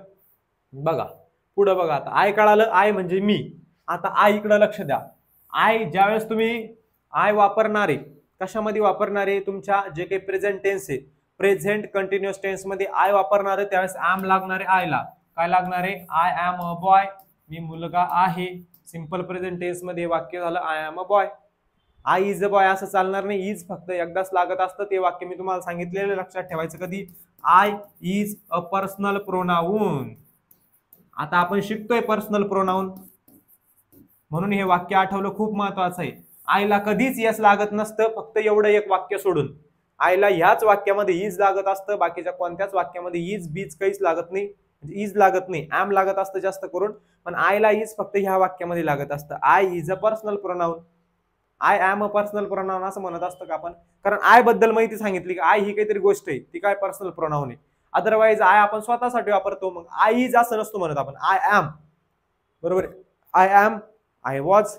S1: बघा पुढे, बघा आता आय कळालं, आय म्हणजे मी. आता आय इकडे लक्ष द्या. आय ज्यावेळेस तुम्ही आय वापरणारे कशामध्ये वापरणारे, तुमच्या जे काही प्रेझेंट टेन्स आहे, प्रेझेंट कंटिन्युअस टेन्स मध्ये आय वापरणारे त्यावेळेस ऍम लागणारे. आयला काय लागणारे, आय एम अ बॉय, मी मुलगा आहे. सिंपल प्रेझेंट टेन्स मध्ये वाक्य झालं I am a boy. I is a boy असं चालणार नाही, इज फक्त एकदाच लागत असतं. ते वाक्य मी तुम्हाला सांगितलेलं लक्षात ठेवायचं कधी, I is a personal pronoun. आता आपण शिकतोय पर्सनल प्रोनाउन म्हणून हे वाक्य आठवलं खूप महत्वाचं आहे. आयला कधीच यस लागत नसतं, फक्त एवढं एक वाक्य सोडून. आयला ह्याच वाक्यामध्ये इज लागत असतं, बाकीच्या कोणत्याच वाक्यामध्ये इज बीज काहीच लागत नाही. इज लागत नाही, ऍम लागत असतं जास्त करून, पण आयला इज फक्त ह्या वाक्यामध्ये लागत असतं. I is a personal pronoun, I am a personal pronoun असं म्हणत असतं का आपण, कारण आय बद्दल माहिती सांगितली की आय ही काहीतरी गोष्ट आहे, ती काय पर्सनल प्रोनाउन आहे. अदरवाईज आय आपण स्वतःसाठी वापरतो, मग आय इज असं नसतो म्हणत आपण, आय एम. बरोबर, आय एम, आय वॉज,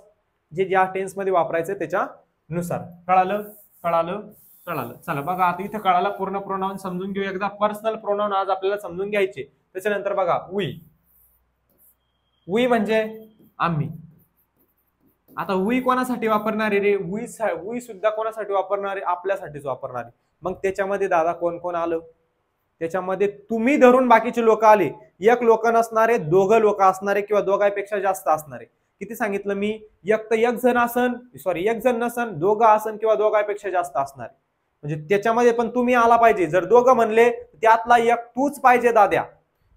S1: जे ज्या टेन्स मध्ये वापरायचं त्याच्यानुसार. कळालं कळालं कळालं. चला बघा आता इथं कळालं, पूर्ण प्रोनाउन समजून घेऊ एकदा. पर्सनल प्रोनाउन आज आपल्याला समजून घ्यायचे. त्याच्यानंतर बघा वी. वी म्हणजे आम्ही. आता वी कोणासाठी वापरणारे रे, वी सुद्धा कोणासाठी वापरणारे, आपल्यासाठीच वापरणारे. मग त्याच्यामध्ये दादा कोण कोण आलं, त्याच्यामध्ये तुम्ही धरून बाकीचे लोक आले. एक लोक नसणारे, दोघं लोक असणारे किंवा दोघांपेक्षा जास्त असणारे. किती सांगितलं मी, एक तर एक जण असन, सॉरी एक जण नसन, दोघं असन किंवा दोघांपेक्षा जास्त असणारे. म्हणजे त्याच्यामध्ये पण तुम्ही आला पाहिजे. जर दोघं म्हणले त्यातला एक तूच पाहिजे दाद्या,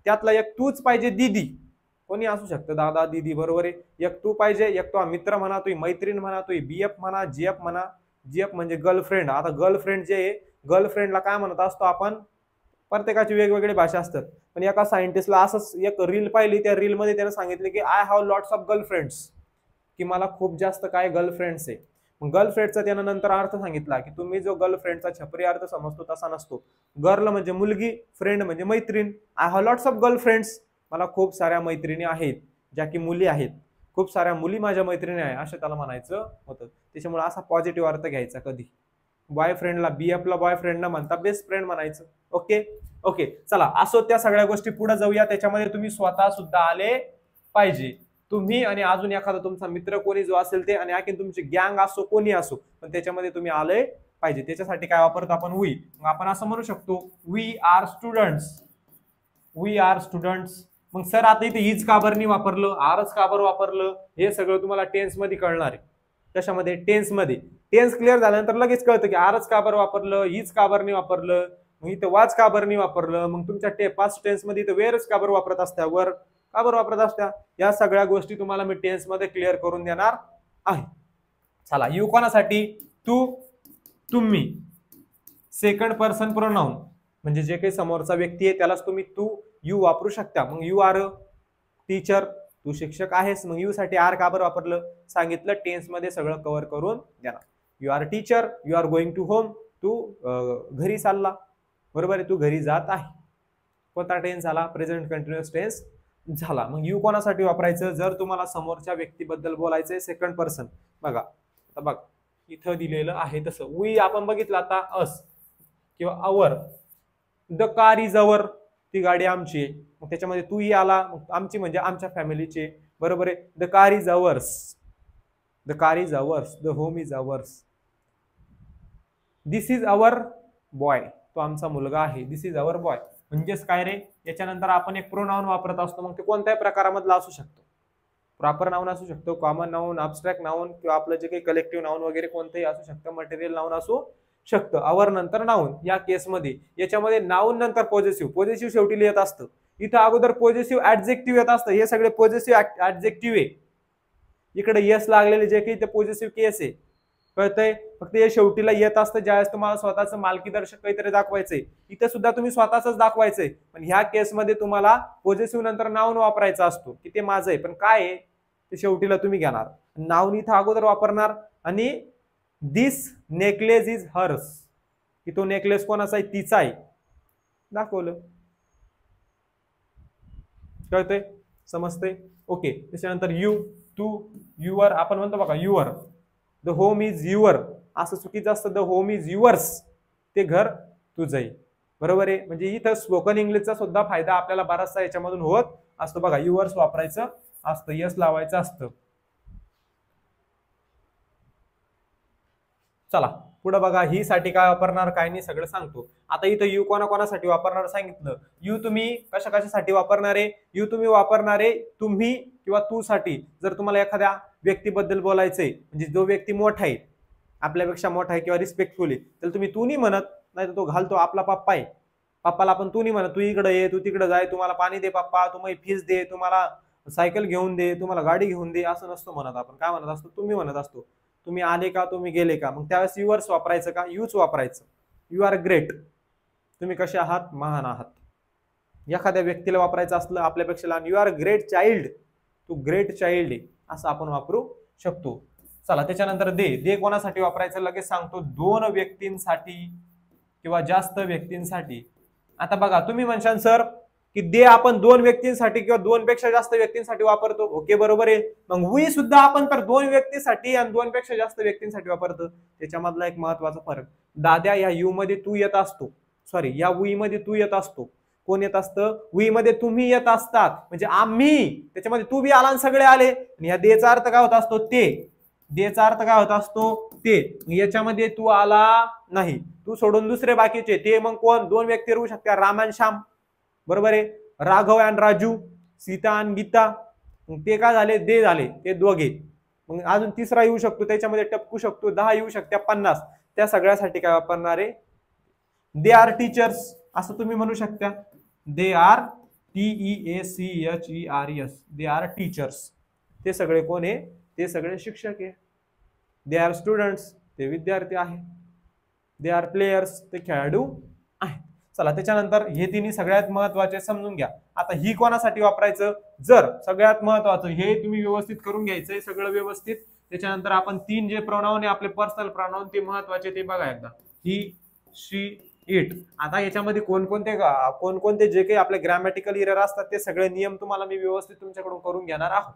S1: त्यातला एक तूच पाहिजे दीदी, कोणी असू शकतं दादा दीदी. बरोबर आहे, एक तू पाहिजे, एक तो मित्र म्हणा, तुझी मैत्रीण म्हणा, तुझी बीएफ म्हणा, जीएफ म्हणा. जीएफ म्हणजे गर्लफ्रेंड. आता गर्लफ्रेंड जे आहे, गर्लफ्रेंडला काय म्हणत असतो आपण, प्रत्येकाची वेगवेगळी भाषा असतात. पण एका सायंटिस्टला असंच एक रील पाहिली, त्या रील मध्ये त्याने सांगितले की I have lots of girlfriends, की मला खूप जास्त काय गर्लफ्रेंड्स आहे. मग गर्लफ्रेंडचा त्यानं नंतर अर्थ सांगितला की तुम्ही जो गर्लफ्रेंडचा छपरी अर्थ समजतो तसा नसतो. गर्ल म्हणजे मुलगी, फ्रेंड म्हणजे मैत्रीण. I have lots of girlfriends, मला खूप साऱ्या मैत्रिणी आहेत, ज्या की मुली आहेत. खूप साऱ्या मुली माझ्या मैत्रिणी आहे असं त्याला म्हणायचं होतं. त्याच्यामुळे असा पॉझिटिव्ह अर्थ घ्यायचा कधी. बॉयफ्रेंडला बीएफला बॉयफ्रेंड न म्हणता बेस्ट फ्रेंड म्हणायचं. ओके ओके, चला असो त्या सगळ्या गोष्टी पुढे जाऊया. त्याच्यामध्ये तुम्ही स्वतः सुद्धा आले पाहिजे, तुम्ही आणि अजून एखादा तुमचा मित्र कोणी जो असेल ते, आणि आणखी तुमची गँग असो कोणी असो, पण त्याच्यामध्ये तुम्ही आले पाहिजे. त्याच्यासाठी काय वापरतो आपण, वी. मग आपण असं म्हणू शकतो we are students, we are students. मग सर आता इथे इज का बरं नाही वापरलं, आरच का बरं वापरलं, हे सगळं तुम्हाला टेन्स मध्ये कळणार आहे. कशामध्ये, टेन्स मध्ये. टेन्स क्लिअर झाल्यानंतर लगेच कळतं की आरच का बरं वापरलं, इज का बरं नाही वापरलं, मग इथं वाज का बरं नाही वापरलं. मग तुमच्या पास्ट टेन्स मध्ये इथं वेअरच का बरं वापरत असत्या, वर का बरं वापरत असत्या. या सगळ्या गोष्टी तुम्हाला मी टेन्स मध्ये क्लिअर करून देणार आहे. चला, यू कोणासाठी, तू, तुम्ही. सेकंड पर्सन प्रोनाउन म्हणजे जे काही समोरचा व्यक्ती आहे त्यालाच तुम्ही तू यू वापरू शकता. मग यू आर टीचर, तू शिक्षक आहेस. मग यू साठी आर का बरं वापरलं सांगितलं, टेन्स मध्ये सगळं कव्हर करून देणार. You are teacher, you are going to home, तू घरी चालला. बरोबर आहे, तू घरी जात आहे. कोणता टेन्स झाला, प्रेझेंट कंटिन्युअस टेन्स झाला. मग यू कोणासाठी वापरायचं, जर तुम्हाला समोरच्या व्यक्तीबद्दल बोलायचंय सेकंड पर्सन. बघा आता बघ इथं दिलेलं आहे तसं. वी आपण बघितलं आता, अस किंवा our. The car is our, ती गाडी आमची आहे. मग त्याच्यामध्ये तूही आला, आमची म्हणजे आमच्या फॅमिलीची. बरोबर आहे, the car is ours, the car is ours, the home is ours. This is our boy, तो आमचा मुलगा आहे. दिस इज अवर बॉय म्हणजेच काय रे, याच्यानंतर आपण एक प्रोनाउन वापरत असतो. मग ते कोणत्याही प्रकारामधला असू शकतो. प्रॉपर नाउन असू शकतो, कॉमन नाउन, अब्स्ट्रॅक्ट नाउन, किंवा आपलं जे काही कलेक्टिव्ह नाउन वगैरे कोणतंही असू शकतं. मटेरियल नाउन असू शकतं. अवर नंतर नाउन या केसमध्ये. याच्यामध्ये नाउन नंतर पॉझिटिव्ह, पॉझिटिव्ह शेवटी येत असतं. इथं अगोदर पॉझिटिव्ह ऍडजेक्टिव्ह येत असतं. हे सगळे पॉझिटिव्ह ऍडजेक्टिव्ह आहे. इकडे यस लागलेले जे काही ते पॉझिटिव्ह केस आहे, कळतंय. फक्त हे शेवटीला येत असतं ज्यावेळेस तुम्हाला स्वतःचं मालकीदर्शक काहीतरी दाखवायचंय. इथं सुद्धा तुम्ही स्वतःच दाखवायचंय, पण ह्या केसमध्ये तुम्हाला पॉझिटिव्ह नंतर नाउन वापरायचा असतो की ते माझं आहे. पण काय आहे ते शेवटीला तुम्ही घेणार. नाउन इथं अगोदर वापरणार. आणि दिस नेकलेस इज हर्स, की तो नेकलेस कोणाचा आहे, तिचा आहे, दाखवलं. कळतंय, समजतंय. ओके, त्याच्यानंतर यू, तू, युअर आपण म्हणतो बघा your. The home is your असं चुकीचं असतं. द होम इज युअर्स, ते घर तुझं आहे. बरोबर आहे. म्हणजे इथं स्पोकन इंग्लिशचा सुद्धा फायदा आपल्याला बराचसा याच्यामधून होत असतो. बघा युअर्स वापरायचं असतं, यस लावायचं असतं. चला पुढे बघा, ही साठी काय वापरणार काय नाही सगळं सांगतो. आता इथं यू कोणाकोणासाठी वापरणार सांगितलं. यू तुम्ही कशा कशासाठी वापरणार आहे, यू तुम्ही वापरणार आहे तुम्ही किंवा तू साठी. जर तुम्हाला एखाद्या व्यक्तीबद्दल बोलायचंय, म्हणजे जो व्यक्ती मोठा आहे, आपल्यापेक्षा मोठा आहे किंवा रिस्पेक्टफुल आहे, तर तुम्ही तू नाही म्हणत, नाही तर तो घालतो आपला पप्पा आहे, पप्पाला आपण तू नाही म्हणत, तू इकडे ये, तू तिकडे जाय, तुम्हाला पाणी दे पप्पा, तुम्ही फीस दे, तुम्हाला सायकल घेऊन दे, तुम्हाला गाडी घेऊन दे, असं नसतो म्हणत. आपण काय म्हणत असतो, तुम्ही म्हणत असतो. तुम्ही आले का, तुम्ही गेले का, मग त्यावेळेस युअर्स वापरायचं का, यूच वापरायचं. यू आर ग्रेट, तुम्ही कसे आहात, महान आहात. एखाद्या व्यक्तीला वापरायचं असलं आपल्यापेक्षा लहान, यू आर ग्रेट चाइल्ड, तू ग्रेट चाइल्ड आहे, असं आपण वापरू शकतो. चला त्याच्यानंतर दे, दे कोणासाठी वापरायचं लगेच सांगतो, दोन व्यक्तींसाठी किंवा जास्त व्यक्तींसाठी. आता बघा तुम्ही म्हणशाल सर की दे आपण दोन व्यक्तींसाठी किंवा दोन पेक्षा जास्त व्यक्तींसाठी वापरतो, ओके बरोबर आहे. मग वी सुद्धा आपण तर दोन व्यक्तींसाठी आणि दोन पेक्षा जास्त व्यक्तींसाठी वापरतो. त्याच्यामधला एक महत्वाचा फरक, दाद्या या यू मध्ये तू येत असतो, सॉरी या वी मध्ये तू येत असतो. कोण येत असतं, वी मध्ये तुम्ही येत असतात, म्हणजे आम्ही, त्याच्यामध्ये तू बी आला आणि सगळे आले. आणि या देचा अर्थ काय होत असतो, ते, देचा अर्थ काय होत असतो, ते. याच्यामध्ये तू आला नाही, तू सोडून दुसरे बाकीचे, ते मग कोण, दोन व्यक्ती राहू शकतात, राम आणि श्याम, बरोबर आहे. राघव आणि राजू, सीता आणि गीता, ते काय झाले, दे झाले, ते दोघे. मग अजून तिसरा येऊ शकतो, त्याच्यामध्ये टपकू शकतो, 10 येऊ शकत्या, 50. त्या सगळ्यासाठी काय वापरणार आहे, दे आर टीचर्स, असं तुम्ही म्हणू शकता. They are TEACHERS, they are teachers. ते सगळे कोण आहे, ते सगळे शिक्षक आहे. दे आर स्टुडंट्स, ते विद्यार्थी आहे. दे आर प्लेयर्स, ते खेळाडू आहे. चला त्याच्यानंतर हे तिन्ही सगळ्यात महत्वाचे समजून घ्या. आता ही कोणासाठी वापरायचं, जर सगळ्यात महत्वाचं हे तुम्ही व्यवस्थित करून घ्यायचंय सगळं व्यवस्थित. त्याच्यानंतर आपण तीन जे प्रोनाउन आहे आपले पर्सनल प्रोनाउन, ते महत्वाचे, ते बघा एकदा. ही, शी, इट. आता याच्यामध्ये कोणकोणते जे काही आपले ग्रॅमॅटिकल एरर असतात ते सगळे नियम तुम्हाला मी व्यवस्थित तुमच्याकडून करून घेणार आहोत.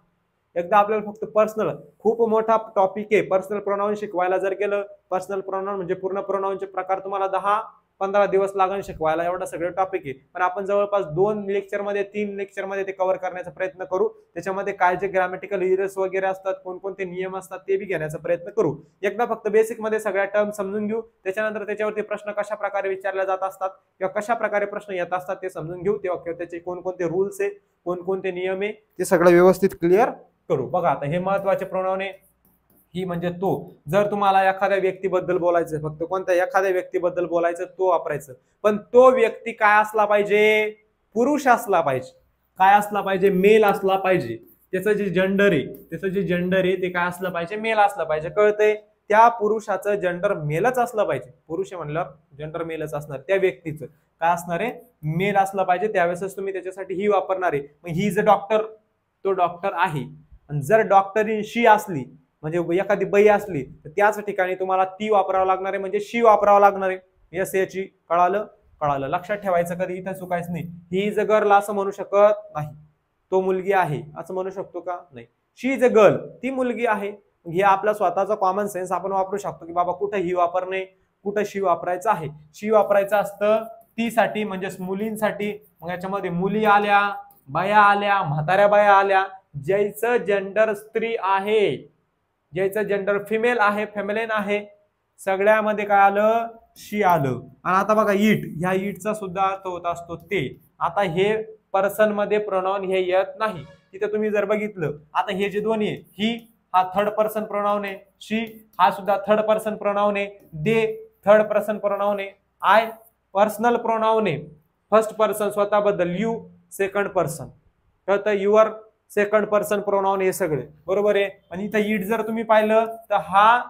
S1: एकदा आपल्याला फक्त पर्सनल, खूप मोठा टॉपिक आहे पर्सनल प्रोनाउन शिकवायला. जर गेलं पर्सनल प्रोनाउन म्हणजे पूर्ण प्रोनाउनचे प्रकार तुम्हाला 10-15 दिवस लागेल शिकवायला, एवढा सगळं टॉपिक आहे. पण आपण जवळपास 2 लेक्चरमध्ये 3 लेक्चरमध्ये ते कव्हर करण्याचा प्रयत्न करू. त्याच्यामध्ये काय जे ग्रॅमॅटिकल एरर्स वगैरे असतात, कोणकोणते नियम असतात ते बी घेण्याचा प्रयत्न करू. एकदा फक्त बेसिक मध्ये सगळ्या टर्म समजून घेऊ, त्याच्यानंतर त्याच्यावरती प्रश्न कशा प्रकारे विचारले जात असतात किंवा कशा प्रकारे प्रश्न येत असतात ते समजून घेऊ. तेव्हा त्याचे कोणकोणते रूल्स आहे, कोणकोणते नियम आहे, ते सगळं व्यवस्थित क्लिअर करू. बघा आता हे महत्वाचे प्रोनाउन आहे. ही म्हणजे तो. जर तुम्हाला एखाद्या व्यक्तीबद्दल बोलायचं, फक्त कोणत्या एखाद्या व्यक्तीबद्दल बोलायचं, तो वापरायचं. पण तो व्यक्ती काय असला पाहिजे, पुरुष असला पाहिजे. काय असला पाहिजे, मेल असला पाहिजे. त्याचं जे जेंडर आहे ते काय असलं पाहिजे, मेल असलं पाहिजे. कळतंय, त्या पुरुषाचं जेंडर मेलच असलं पाहिजे. पुरुष आहे म्हणल्यावर जेंडर मेलच असणार. त्या व्यक्तीचं काय असणार आहे, मेल असलं पाहिजे. त्यावेळेस तुम्ही त्याच्यासाठी ही वापरणार आहे. मग ही इज अ डॉक्टर, तो डॉक्टर आहे. आणि जर डॉक्टरीन शी असली, म्हणजे एखादी बाई असली, तर त्याच ठिकाणी तुम्हाला ती वापरावं लागणार आहे, म्हणजे शी वापरावं लागणार आहे. यस याची कळालं लक्षात ठेवायचं, कधी इथं चुकायचं नाही. ही इज अ गर्ल असं म्हणू शकत नाही. तो मुलगी आहे असं म्हणू शकतो का, नाही. शी इज अ गर्ल, ती मुलगी आहे. हे आपला स्वतःचा कॉमन सेन्स आपण वापरू शकतो की बाबा कुठं ही वापरणे, कुठं शी वापरायचं आहे. शी वापरायचं असतं ती साठी, म्हणजे मुलींसाठी. मग याच्यामध्ये मुली आल्या, बाया आल्या, म्हाताऱ्या बाया आल्या. ज्याचं जेंडर स्त्री आहे, ज्याचं जेंडर फिमेल आहे, फेमिनिन आहे, सगळ्यामध्ये काय आलं, शी आलं. आणि आता बघा इट, ह्या इटचा सुद्धा अर्थ होत असतो ते. आता हे पर्सन मध्ये प्रोनाउन हे येत नाही. तिथे तुम्ही जर बघितलं, आता हे जे दोन्ही आहे, ही हा थर्ड पर्सन प्रोनाउन आहे, शी हा सुद्धा थर्ड पर्सन प्रोनाउन आहे, दे थर्ड पर्सन प्रोनाउन आहे, आय पर्सनल प्रोनाउन आहे, फर्स्ट पर्सन स्वतःबद्दल, यू सेकंड पर्सन, कळतं, युअर सेकंड पर्सन प्रोनाउन, हे सगळे बरोबर आहे. आणि इथं इट जर तुम्ही पाहिलं तर हा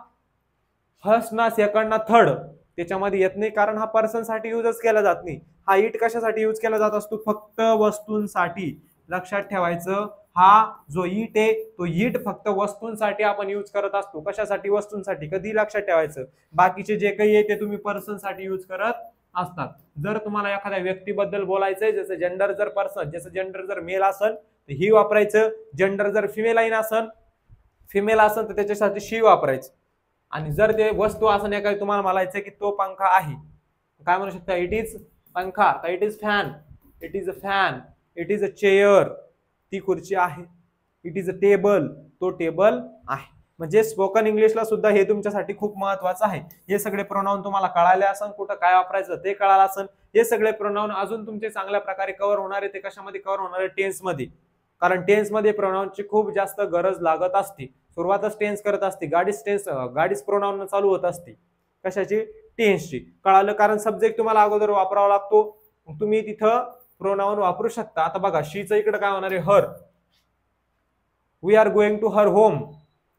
S1: फर्स्ट ना सेकंड ना थर्ड त्याच्यामध्ये येत नाही, कारण हा पर्सन साठी युजच केला जात नाही. हा इट कशासाठी युज केला जात असतो, फक्त वस्तूंसाठी. लक्षात ठेवायचं, हा जो इट आहे तो इट फक्त वस्तूंसाठी आपण युज करत असतो. कशासाठी, वस्तूंसाठी. कधी लक्षात ठेवायचं, बाकीचे जे काही आहे ते तुम्ही पर्सन साठी युज करत असतात. जर तुम्हाला एखाद्या व्यक्तीबद्दल बोलायचंय, ज्याचं जेंडर जर पर्सन, ज्याचं जेंडर जर मेल असेल तर ही वापरायचं. जेंडर जर फिमेल असेल तर त्याच्यासाठी शी वापरायचं. आणि जर ते वस्तू असं नाही काय, तुम्हाला म्हणायचं की तो पंखा आहे, काय म्हणू शकता, इट इज पंखा, it is fan, it is a fan, it is a chair, ती खुर्ची आहे. इट इज अ टेबल, तो टेबल आहे. म्हणजे स्पोकन इंग्लिशला सुद्धा हे तुमच्यासाठी खूप महत्वाचं आहे. हे सगळे प्रोनाउन तुम्हाला कळाले असन, कुठं काय वापरायचं ते कळालं असन. हे सगळे प्रोनाउन अजून तुमचे चांगल्या प्रकारे कव्हर होणार आहे. ते कशामध्ये कव्हर होणार आहे? टेन्स मध्ये. कारण टेन्स मध्ये प्रोनाउनची खूप जास्त गरज लागत असते. सुरुवातच टेन्स करत असते, गाडीच प्रोनाउन चालू होत असते. कशाची? टेन्सची. कळालं? कारण सब्जेक्ट तुम्हाला अगोदर वापरावा लागतो, तुम्ही तिथं प्रोनाउन वापरू शकता. आता बघा, शीचं इकडे काय होणार आहे? Her. We are going to her home,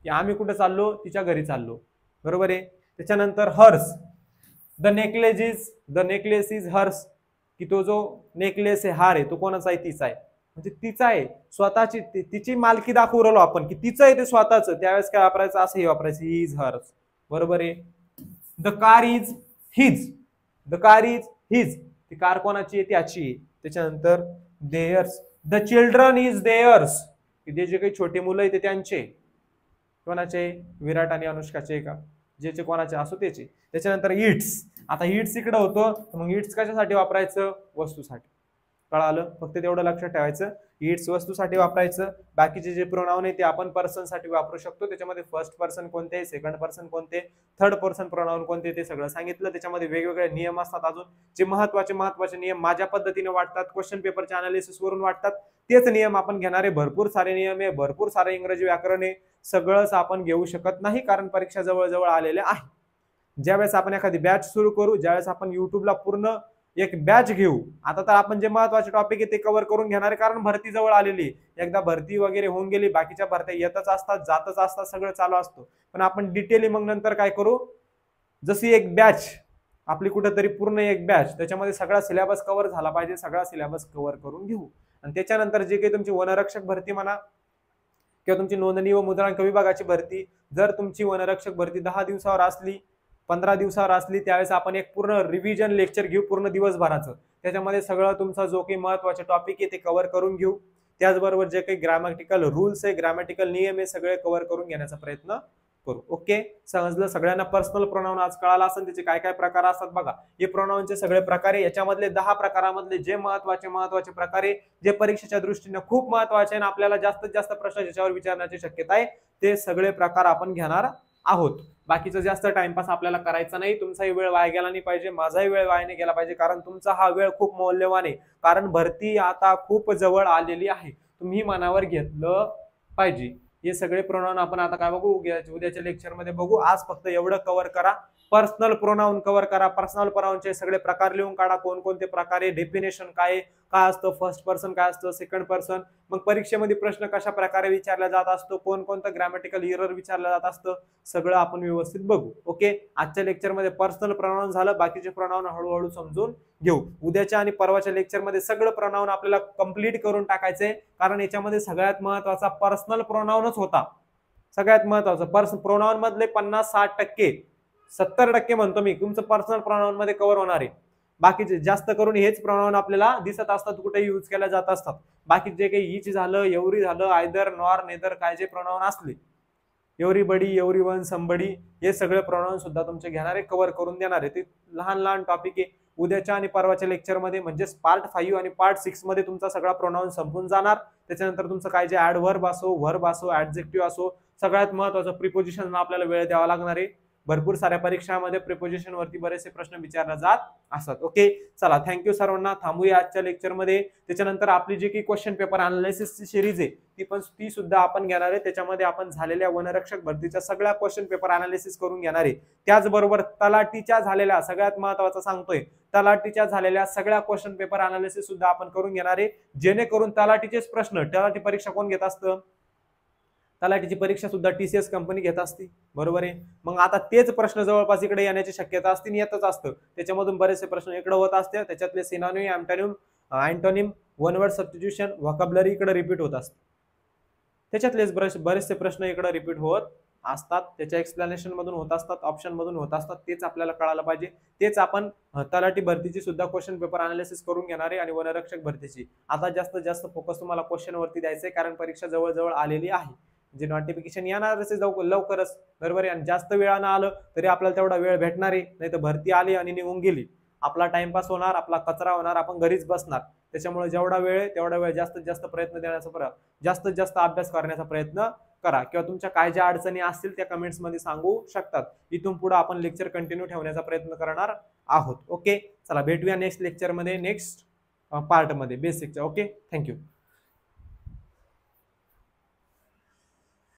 S1: की आम्ही कुठे चाललो? तिच्या घरी चाललो. बरोबर आहे. त्याच्यानंतर hers. The necklace is hers, की तो जो नेकलेस आहे, हार आहे, तो कोणाचा आहे? तिचा आहे. म्हणजे तिचा आहे, स्वतःची, तिची मालकी दाखवू राहिलो आपण की तिचं आहे ते स्वतःच. त्यावेळेस काय वापरायचं? असं हे वापरायचं, ही इज हर्स. बरोबर आहे. द कार इज हिज, ती कार कोणाची आहे? त्याची आहे. त्याच्यानंतर theirs. The children is theirs, की ते जे काही छोटे मुलं आहे ते त्यांचे. कोणाचे? विराट आणि अनुष्काचे का? जे कोणाचे असो त्याचे. त्याच्यानंतर इट्स. आता इट्स इकडे होतो, मग इट्स कशासाठी वापरायचं? वस्तूसाठी. कळालं? फक्त तेवढं लक्षात ठेवायचं, इट्स वस्तूसाठी वापरायचं. बाकीचे जे प्रोनाउन आहे ते आपण पर्सन साठी वापरू शकतो. त्याच्यामध्ये फर्स्ट पर्सन कोणते, सेकंड पर्सन कोणते, थर्ड पर्सन प्रोनाउन कोणते, ते सगळं सांगितलं. त्याच्यामध्ये वेगवेगळे नियम असतात. अजून जे महत्वाचे नियम माझ्या पद्धतीने वाटतात, क्वेश्चन पेपरच्या अनालिसिस वरून वाटतात, तेच नियम आपण घेणार आहे. भरपूर सारे नियम आहे, भरपूर सारे इंग्रजी व्याकरण आहे. सगळंच आपण घेऊ शकत नाही, कारण परीक्षा जवळ आलेल्या आहे. ज्यावेळेस आपण एखादी बॅच सुरू करू, ज्यावेळेस आपण युट्यूबला पूर्ण एक बॅच घेऊ, आता तर आपण जे महत्वाचे टॉपिक आहे ते कव्हर करून घेणार आहे, कारण भरती जवळ आलेली. एकदा भरती वगैरे होऊन गेली, बाकीच्या भरत्या येतच असतात, जातच असतात, सगळं चालू असतं. पण आपण डिटेली मग नंतर काय करू, जशी एक बॅच आपली कुठेतरी पूर्ण एक बॅच, त्याच्यामध्ये सगळा सिलेबस कव्हर झाला पाहिजे, सगळा सिलेबस कव्हर करून घेऊ. आणि त्याच्यानंतर जे काही तुमची वनरक्षक भरती म्हणा किंवा तुमची नोंदणी व मुद्रांक विभागाची भरती, जर तुमची वनरक्षक भरती 10 दिवसावर असली, 15 दिवसावर असली, त्यावेळेस आपण एक पूर्ण रिव्हिजन लेक्चर घेऊ पूर्ण दिवसभराचं. त्याच्यामध्ये सगळं तुमचा जो काही महत्वाचे टॉपिक आहे ते कव्हर करून घेऊ. त्याचबरोबर जे काही ग्रामॅटिकल रूल्स आहे, ग्रामॅटिकल नियम आहे, सगळे कव्हर करून घेण्याचा प्रयत्न करू. ओके, समजलं? सगळ्यांना पर्सनल प्रोनाउन आज कळाला असेल, त्याचे काय काय प्रकार असतात बघा. हे प्रोनाउनचे सगळे प्रकार आहे. याच्यामधले 10 प्रकारामधले जे महत्वाचे प्रकार आहे, जे परीक्षेच्या दृष्टीने खूप महत्वाचे आणि आपल्याला जास्तीत जास्त प्रश्न ज्याच्यावर विचारण्याची शक्यता आहे, ते सगळे प्रकार आपण घेणार आहोत. बाकीचं जास्त टाइमपास आपल्याला करायचा नाही. तुमचाही वेळ वाया गेला नाही पाहिजे, माझाही वेळ वाया नाही गेला पाहिजे, कारण तुमचा हा वेळ खूप मौल्यवान आहे. कारण भरती आता खूप जवळ आलेली आहे, तुम्ही मनावर घेतलं पाहिजे. हे सगळे प्रोनाउन आपण आता काय बघू, उद्याच्या लेक्चर मध्ये बघू. आज फक्त एवढं कव्हर करा, पर्सनल प्रोनाउन कव्हर करा. पर्सनल प्रोनाउनचे सगळे प्रकार लिहून काढा, कोणकोणते प्रकार आहे, डेफिनेशन काय असतं, फर्स्ट पर्सन काय असतं, सेकंड पर्सन, मग परीक्षेमध्ये प्रश्न कशा प्रकारे विचारला जात असतो, कोणकोणतं ग्रामॅटिकल एरर विचारलं जात असतं, सगळं आपण व्यवस्थित बघू. ओके, आजच्या लेक्चरमध्ये पर्सनल प्रोनाउन झालं, बाकीचे प्रोनाउन हळूहळू समजून घेऊ. उद्याच्या आणि परवाच्या लेक्चरमध्ये सगळं प्रोनाउन आपल्याला कंप्लीट करून टाकायचंय, कारण याच्यामध्ये सगळ्यात महत्वाचा पर्सनल प्रोनाउनच होता. सगळ्यात महत्वाचं प्रोनाउन मधले 50-60%, 70% म्हणतो मी, तुमचं पर्सनल प्रोनाउन मध्ये कव्हर होणार आहे. बाकीचे जास्त करून हेच प्रोनाउन आपल्याला दिसत असतात, कुठेही यूज केल्या जात असतात. बाकी जे काही इच झालं, एव्हरी झालं, आयदर, नॉर, नेदर, काय जे प्रोनाउन असले, एव्हरीबडी, एव्हरीवन, समबडी, हे सगळे प्रोनाउन सुद्धा तुमचे घेणारे कव्हर करून देणार आहे. ते लहान टॉपिक आहे. उद्याच्या आणि परवाच्या लेक्चरमध्ये म्हणजे पार्ट 5 आणि पार्ट 6 मध्ये तुमचा सगळा प्रोनाउन संपून जाणार. त्याच्यानंतर तुमचं काय जे ऍडव्हर्ब असो, व्हर्ब असो, ऍडजेक्टिव्ह असो, सगळ्यात महत्वाचं प्रिपोजिशन आपल्याला वेळ द्यावा लागणार आहे. भरपूर साऱ्या परीक्षांमध्ये प्रिपोजिशन वरती बरेचसे प्रश्न विचारले जात असतात. ओके, चला, थँक्यू सर्वांना. थांबूया आजच्या लेक्चरमध्ये. त्याच्यानंतर आपली जी काही क्वेश्चन पेपर अनालिसिसची सिरीज आहे ती सुद्धा आपण घेणार आहे. त्याच्यामध्ये आपण झालेल्या वनरक्षक भरतीच्या सगळ्या क्वेश्चन पेपर अनालिसिस करून घेणार आहे. त्याचबरोबर तलाठीच्या झालेल्या, सगळ्यात महत्वाचं सांगतोय, तलाठीच्या झालेल्या सगळ्या क्वेश्चन पेपर अनालिसिस सुद्धा आपण करून घेणार आहे, जेणेकरून तलाठीचेच प्रश्न, तलाठी परीक्षा कोण घेत असतं, तलाठीची परीक्षा सुद्धा TCS कंपनी घेत असते. बरोबर आहे. मग आता तेच प्रश्न जवळपास इकडे येण्याची शक्यता असते, येतच असतं. त्याच्यामधून बरेचसे प्रश्न इकडे होत असते. त्याच्यातले synonym, antonym, one word substitution, vocabulary इकडे रिपीट होत असते. त्याच्यातलेच बरेचसे प्रश्न इकडे रिपीट होत असतात. त्याच्या एक्सप्लेनेशन मधून होत असतात, ऑप्शन मधून होत असतात. तेच आपल्याला कळायला पाहिजे. तेच आपण तलाठी भरतीची सुद्धा क्वेश्चन पेपर अनालिसिस करून घेणार आहे आणि वनरक्षक भरतीची आता जास्तीत जास्त फोकस तुम्हाला क्वेश्चन वरती द्यायचा आहे, कारण परीक्षा जवळ आलेली आहे. जे नोटिफिकेशन येणारच लवकरच. बरोबर आहे. आणि जास्त वेळानं आलं तरी आपल्याला तेवढा वेळ भेटणार आहे, नाही तर भरती आली आणि निघून गेली. आपला टाइमपास होणार, आपला कचरा होणार, आपण घरीच बसणार. त्याच्यामुळे जेवढा वेळ आहे तेवढा वेळ जास्तीत जास्त प्रयत्न देण्याचा जास्तीत जास्त अभ्यास करण्याचा प्रयत्न करा, किंवा तुमच्या काय ज्या अडचणी असतील त्या कमेंट्स मध्ये सांगू शकतात. इथून पुढे आपण लेक्चर कंटिन्यू ठेवण्याचा प्रयत्न करणार आहोत. ओके, चला भेटूया नेक्स्ट लेक्चर मध्ये, नेक्स्ट पार्ट मध्ये बेसिकच्या. Okay, thank you.